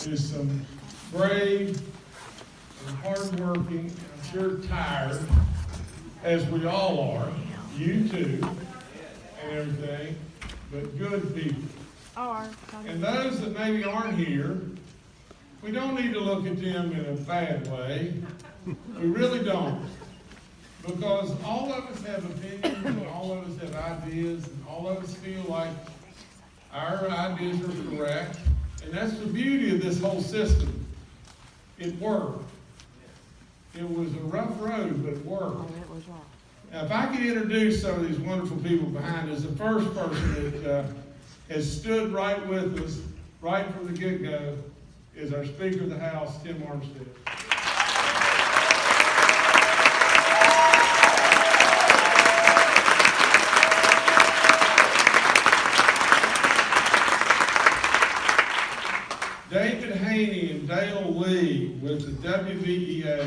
is some brave and hardworking, I'm sure tired, as we all are, you too, and everything, but good people. And those that maybe aren't here, we don't need to look at them in a bad way. We really don't. Because all of us have opinions, and all of us have ideas, and all of us feel like our ideas are correct. And that's the beauty of this whole system. It worked. It was a rough road, but it worked. Now, if I could introduce some of these wonderful people behind us, the first person that has stood right with us, right from the get-go, is our Speaker of the House, Tim Armstead. David Haney and Dale Lee with the WVEA.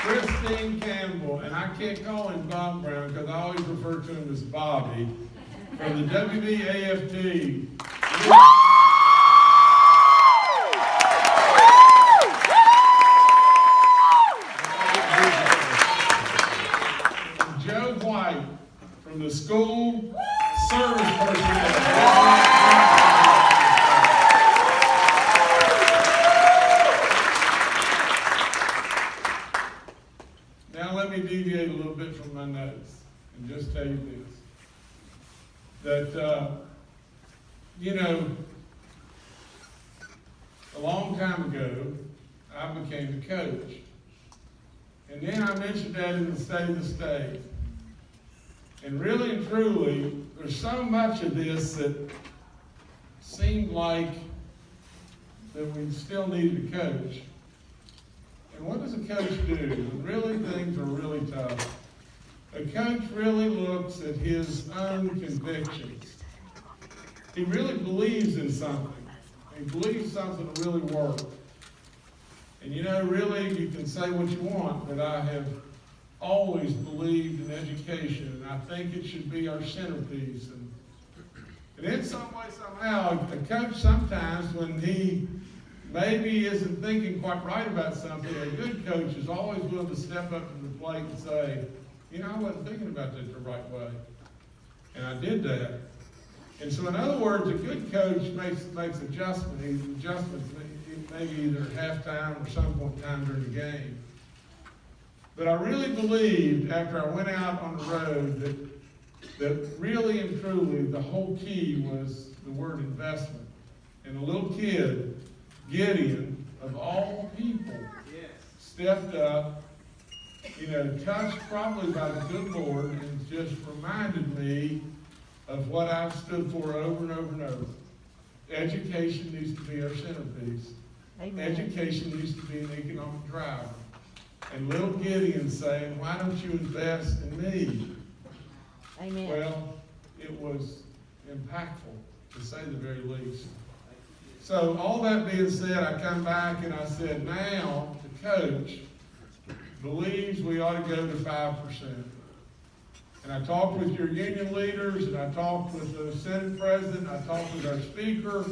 Christine Campbell, and I can't call him Bob Brown because I always refer to him as Bobby, from the WVAFT. Joe White from the school service personnel. Now let me deviate a little bit from my notes and just tell you this. That, a long time ago, I became a coach. And then I mentioned that in the State of the State. And really and truly, there's so much of this that seemed like that we still needed a coach. And what does a coach do when really things are really tough? A coach really looks at his own convictions. He really believes in something. He believes something will really work. And really, you can say what you want, but I have always believed in education, and I think it should be our centerpiece. And in some way, somehow, a coach sometimes, when he maybe isn't thinking quite right about something, a good coach is always willing to step up to the plate and say, I wasn't thinking about that the right way. And I did that. And so in other words, a good coach makes adjustments, maybe either at halftime or some point in time during the game. But I really believed after I went out on the road that really and truly the whole key was the word investment. And a little kid, Gideon, of all people, stepped up, touched probably by the good Lord, and just reminded me of what I've stood for over and over and over. Education needs to be our centerpiece. Amen. Education needs to be an economic driver. And little Gideon saying, why don't you invest in me? Amen. Well, it was impactful, to say the very least. So all that being said, I come back and I said, now the coach believes we ought to go to 5%. And I talked with your union leaders, and I talked with the Senate president, I talked with our speaker,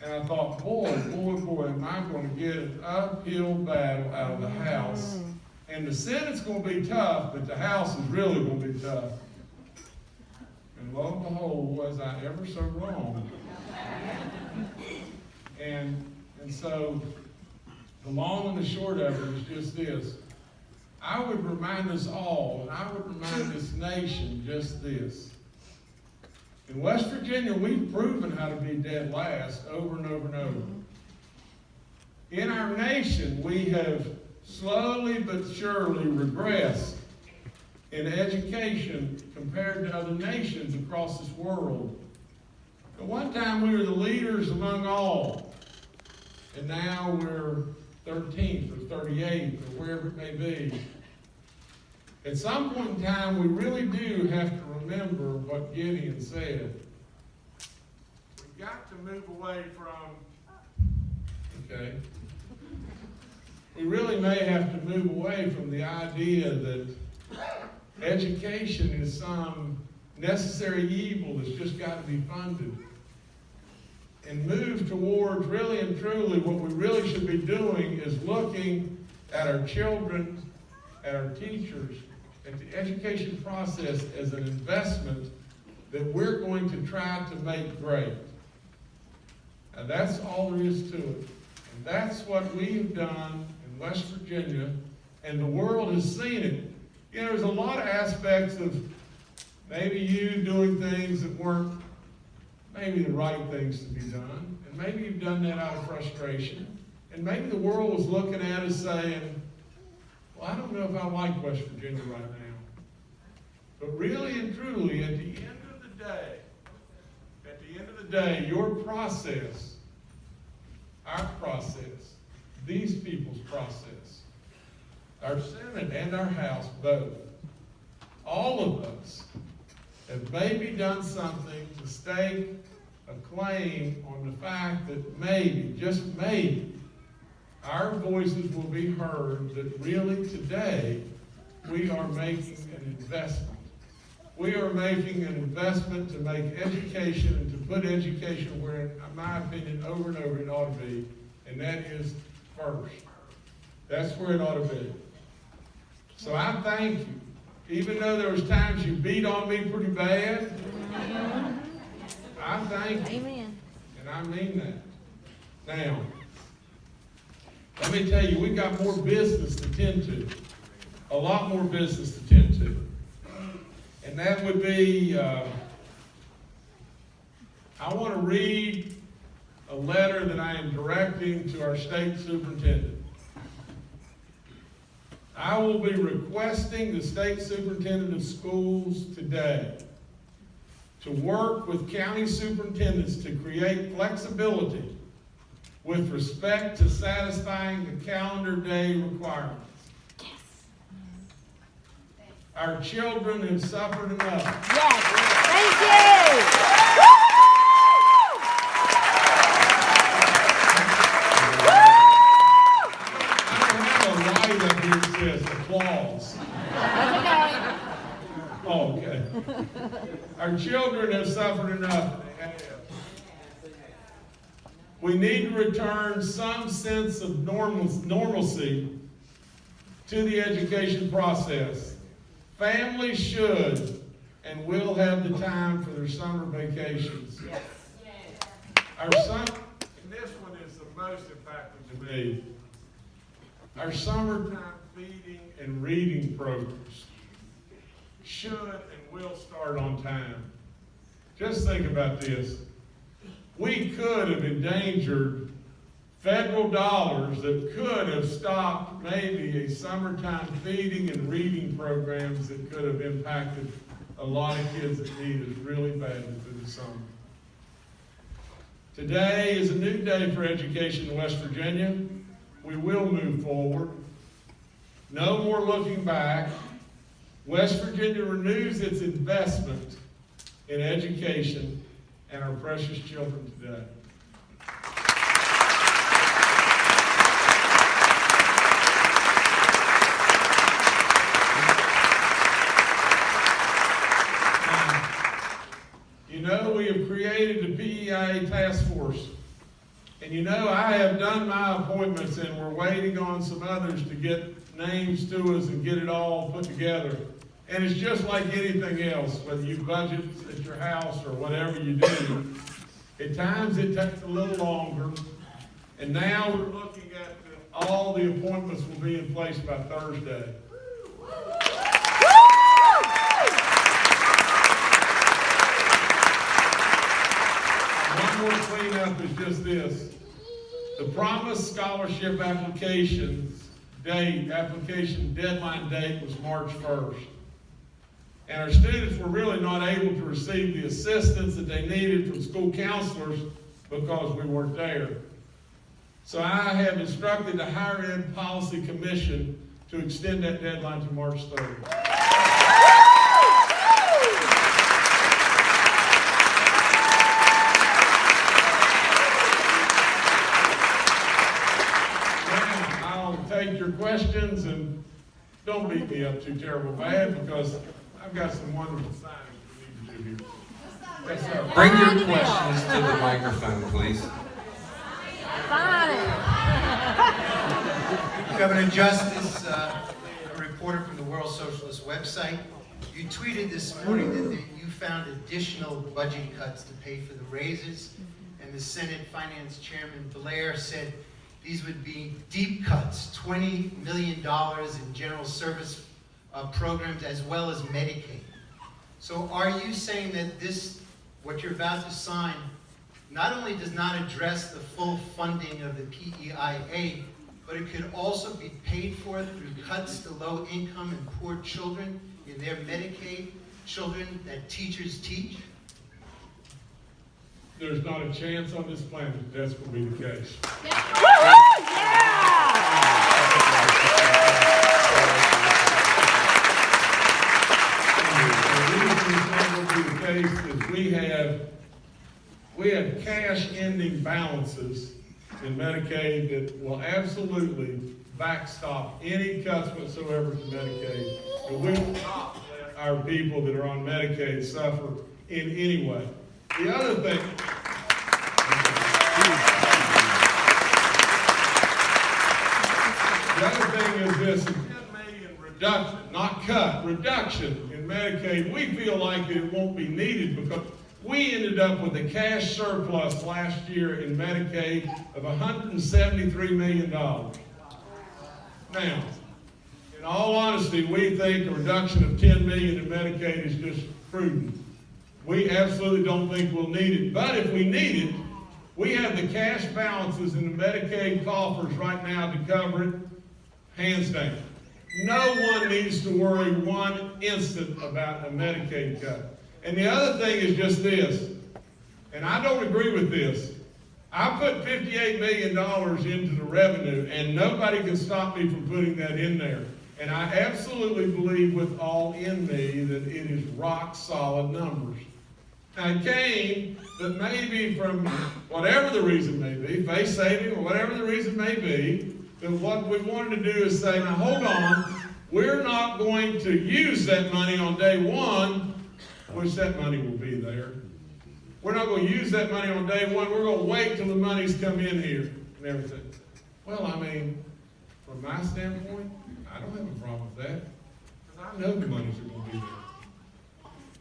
and I thought, boy, am I going to get an uphill battle out of the House. And the Senate's going to be tough, but the House is really going to be tough. And lo and behold, was I ever so wrong. And so the long and the short of it is just this. I would remind us all, and I would remind this nation just this. In West Virginia, we've proven how to be dead last over and over and over. In our nation, we have slowly but surely regressed in education compared to other nations across this world. At one time, we were the leaders among all, and now we're 13th or 38th or wherever it may be. At some point in time, we really do have to remember what Gideon said. We've got to move away from, we really may have to move away from the idea that education is some necessary evil that's just got to be funded. And move towards really and truly what we really should be doing is looking at our children, at our teachers, at the education process as an investment that we're going to try to make great. And that's all there is to it. And that's what we have done in West Virginia, and the world has seen it. You know, there's a lot of aspects of maybe you doing things that weren't maybe the right things to be done, and maybe you've done that out of frustration, and maybe the world was looking at us saying, well, I don't know if I like West Virginia right now. But really and truly, at the end of the day, your process, our process, these people's process, our Senate and our House both, all of us have maybe done something to stake a claim on the fact that maybe, just maybe, our voices will be heard that really today we are making an investment. We are making an investment to make education and to put education where, in my opinion, over and over it ought to be, and that is first. That's where it ought to be. So I thank you. Even though there was times you beat on me pretty bad, I thank you. Amen. And I mean that. Now, let me tell you, we've got more business to tend to. A lot more business to tend to. And that would be, I want to read a letter that I am directing to our state superintendent. I will be requesting the state superintendent of schools today to work with county superintendents to create flexibility with respect to satisfying the calendar day requirements. Yes. Our children have suffered enough. Yes. Thank you. Applause. Oh, okay. Our children have suffered enough. We need to return some sense of normalcy to the education process. Families should and will have the time for their summer vacations. Yes. Our son, and this one is the most impactful to me. Our summertime feeding and reading programs should and will start on time. Just think about this. We could have endangered federal dollars that could have stopped maybe a summertime feeding and reading programs that could have impacted a lot of kids that need it really badly through the summer. Today is a new day for education in West Virginia. We will move forward. No more looking back. West Virginia renews its investment in education and our precious children today. You know, we have created the PEIA task force. And you know, I have done my appointments and we're waiting on some others to get names to us and get it all put together. And it's just like anything else, whether you budget at your house or whatever you do. At times it takes a little longer. And now we're looking at all the appointments will be in place by Thursday. One more cleanup is just this. The promised scholarship application deadline date was March 1st. And our students were really not able to receive the assistance that they needed from school counselors because we weren't there. So I have instructed the Higher Ed Policy Commission to extend that deadline to March 3rd. Now, I'll take your questions and don't beat me up too terrible bad because I've got some wonderful signings we need to do here. Yes, sir. Bring Fine. your questions to the microphone, please. Fine. Governor Justice, a reporter from the World Socialist website, you tweeted this morning that you found additional budget cuts to pay for the raises, and the Senate Finance Chairman Blair said these would be deep cuts, $20 million in general service programs as well as Medicaid. So are you saying that this, what you're about to sign, not only does not address the full funding of the PEIA, but it could also be paid for through cuts to low-income and poor children in their Medicaid, children that teachers teach? There's not a chance on this planet that will be the case. Woo-hoo! Yeah! The reason it's not going to be the case is we have cash ending balances in Medicaid that will absolutely backstop any cuts whatsoever to Medicaid. And we will not let our people that are on Medicaid suffer in any way. The other thing, is this, $10 million reduction, not cut, reduction in Medicaid. We feel like it won't be needed because we ended up with a cash surplus last year in Medicaid of $173 million. Now, in all honesty, we think a reduction of $10 million in Medicaid is just prudent. We absolutely don't think we'll need it. But if we need it, we have the cash balances in the Medicaid coffers right now to cover it, hands down. No one needs to worry one instant about a Medicaid cut. And the other thing is just this, and I don't agree with this. I put $58 million into the revenue, and nobody can stop me from putting that in there. And I absolutely believe with all in me that it is rock solid numbers. Now it came that maybe from whatever the reason may be, face saving or whatever the reason may be, that what we wanted to do is say, now hold on, we're not going to use that money on day one, which that money will be there. We're not going to use that money on day one. We're going to wait till the money's come in here and everything. Well, I mean, from my standpoint, I don't have a problem with that because I know the monies are going to be there.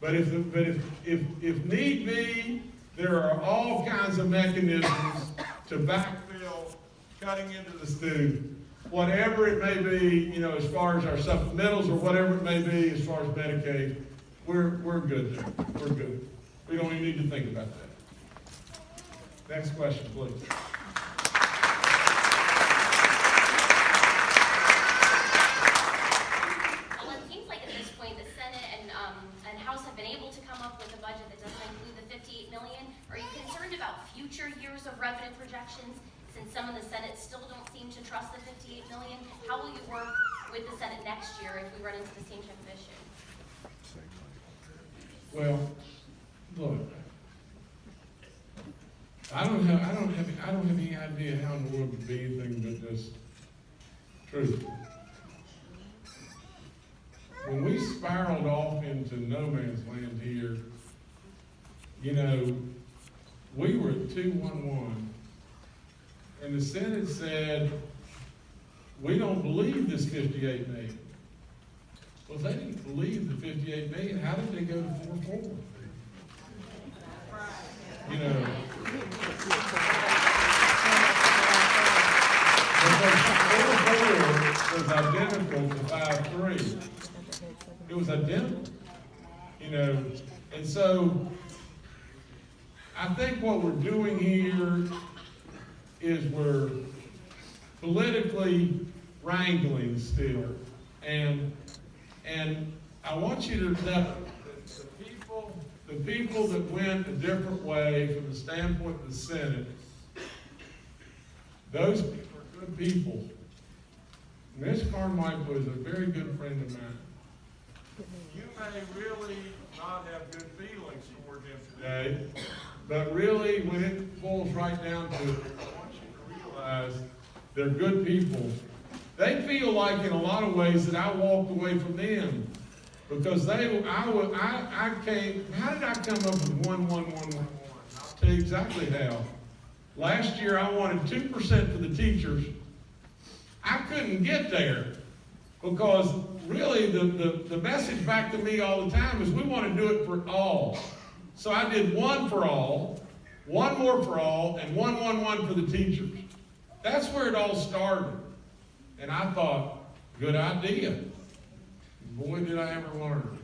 But if need be, there are all kinds of mechanisms to backfill cutting into the stew. Whatever it may be, as far as our supplementals or whatever it may be as far as Medicaid, we're good there. We're good. We don't even need to think about that. Next question, please. Well, it seems like at this point the Senate and House have been able to come up with a budget that doesn't include the $58 million. Are you concerned about future years of revenue projections? Since some of the Senate still don't seem to trust the $58 million, how will you work with the Senate next year if we run into the same type of issue? Well, look, I don't have any idea how in the world to be anything but this truth. When we spiraled off into no man's land here, we were at 211. And the Senate said, we don't believe this 58 million. Well, if they didn't believe the 58 million, how did they go to 4-4? Because 4-4 was identical to 5-3. It was identical. And so I think what we're doing here is we're politically wrangling still. And I want you to know that the people that went a different way from the standpoint of the Senate, those people are good people. Mitch Carmichael is a very good friend of mine. You may really not have good feelings toward him today, but really when it boils right down to it, I want you to realize they're good people. They feel like in a lot of ways that I walked away from them. Because I came, how did I come up with 1,111? I'll tell you exactly how. Last year, I wanted 2% for the teachers. I couldn't get there because really the message back to me all the time is we want to do it for all. So I did 1 for all, 1 more for all, and 111 for the teachers. That's where it all started. And I thought, good idea. Boy, did I ever learn.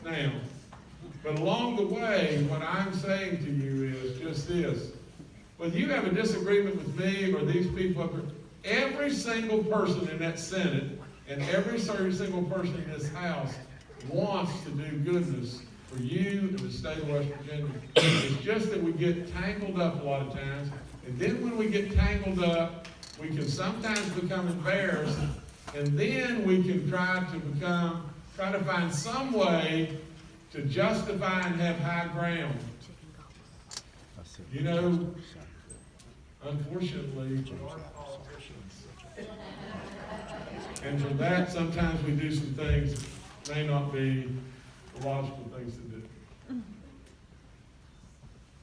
Now, but along the way, what I'm saying to you is just this. Whether you have a disagreement with me or these people, every single person in that Senate and every single person in this House wants to do goodness for you and the state of West Virginia. It's just that we get tangled up a lot of times. And then when we get tangled up, we can sometimes become embarrassed. And then we can try to find some way to justify and have high ground. You know, unfortunately, we are politicians. And for that, sometimes we do some things that may not be the logical things to do.